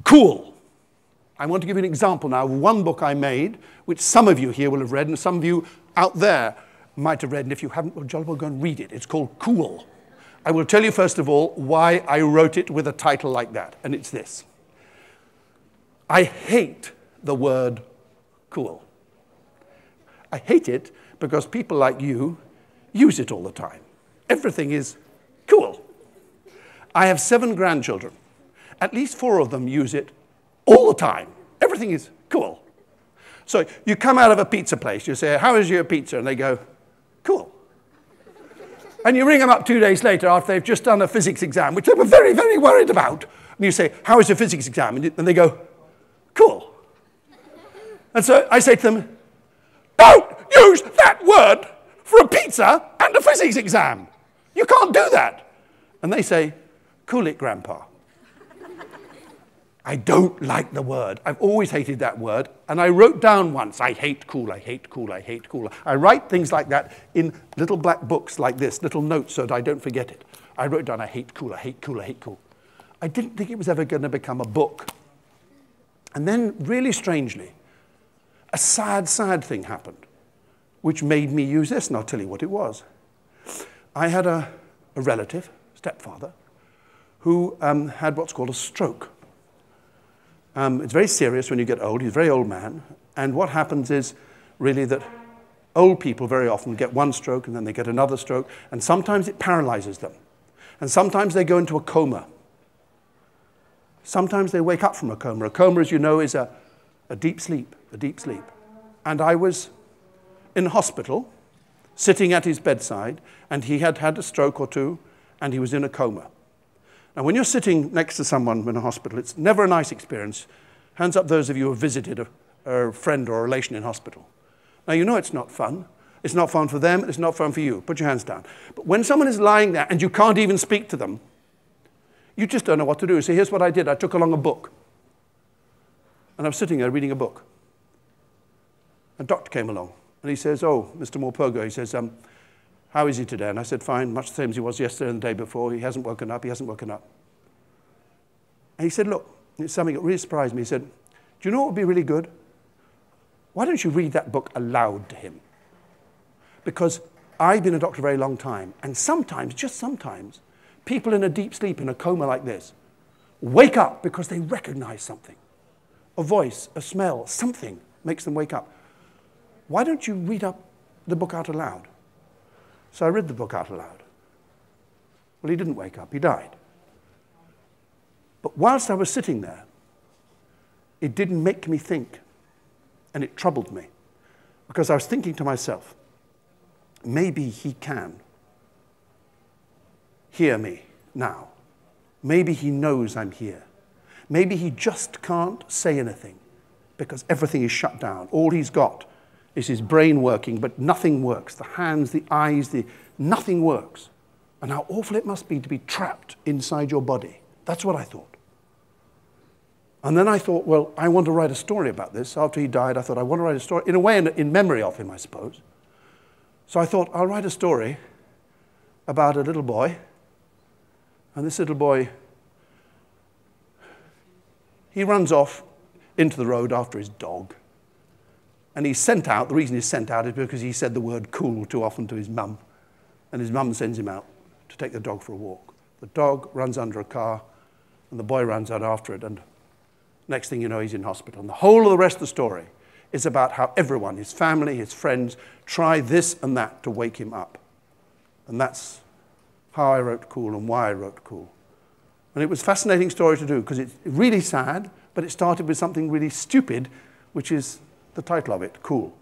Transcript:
Cool. I want to give you an example now of one book I made, which some of you here will have read, and some of you out there might have read, and if you haven't, well, jolly well go and read it. It's called Cool. I will tell you, first of all, why I wrote it with a title like that, and it's this. I hate the word cool. I hate it because people like you use it all the time. Everything is cool. I have 7 grandchildren. At least 4 of them use it all the time. Everything is cool. So you come out of a pizza place, you say, how is your pizza? And they go, cool. And you ring them up 2 days later after they've just done a physics exam, which they were very, very worried about. And you say, how is your physics exam? And they go, cool. And so I say to them, don't use that word for a pizza and a physics exam. You can't do that. And they say, cool it, Grandpa. I don't like the word. I've always hated that word. And I wrote down once, I hate cool, I hate cool, I hate cool. I write things like that in little black books like this, little notes so that I don't forget it. I wrote down, I hate cool, I hate cool, I hate cool. I didn't think it was ever going to become a book. And then, really strangely, a sad, sad thing happened, which made me use this, and I'll tell you what it was. I had a relative, stepfather, who had what's called a stroke. It's very serious when you get old. He's a very old man. And what happens is really that old people very often get one stroke and then they get another stroke. And sometimes it paralyzes them. And sometimes they go into a coma. Sometimes they wake up from a coma. A coma, as you know, is a deep sleep, a deep sleep. And I was in hospital, sitting at his bedside, and he had had a stroke or two, and he was in a coma. Now, when you're sitting next to someone in a hospital, it's never a nice experience. Hands up those of you who have visited a friend or a relation in hospital. Now, you know it's not fun. It's not fun for them. It's not fun for you. Put your hands down. But when someone is lying there and you can't even speak to them, you just don't know what to do. So here's what I did. I took along a book. And I was sitting there reading a book. A doctor came along. And he says, oh, Mr. Morpurgo, he says, how is he today? And I said, fine, much the same as he was yesterday and the day before. He hasn't woken up. He hasn't woken up. And he said, look, it's something that really surprised me. He said, do you know what would be really good? Why don't you read that book aloud to him? Because I've been a doctor a very long time. And sometimes, just sometimes, people in a deep sleep, in a coma like this, wake up because they recognize something. A voice, a smell, something makes them wake up. Why don't you read up the book out aloud? So I read the book out aloud. Well, he didn't wake up. He died. But whilst I was sitting there, it didn't make me think, and it troubled me, because I was thinking to myself, maybe he can hear me now. Maybe he knows I'm here. Maybe he just can't say anything because everything is shut down. All he's got is his brain working, but nothing works. The hands, the eyes, nothing works. And how awful it must be to be trapped inside your body. That's what I thought. And then I thought, well, I want to write a story about this. After he died, I thought, I want to write a story, in a way, in memory of him, I suppose. So I thought, I'll write a story about a little boy. And this little boy, he runs off into the road after his dog. And he's sent out. The reason he's sent out is because he said the word cool too often to his mum. And his mum sends him out to take the dog for a walk. The dog runs under a car, and the boy runs out after it. And next thing you know, he's in hospital. And the whole of the rest of the story is about how everyone, his family, his friends, try this and that to wake him up. And that's how I wrote Cool and why I wrote Cool. And it was a fascinating story to do because it's really sad, but it started with something really stupid, which is the title of it, Cool.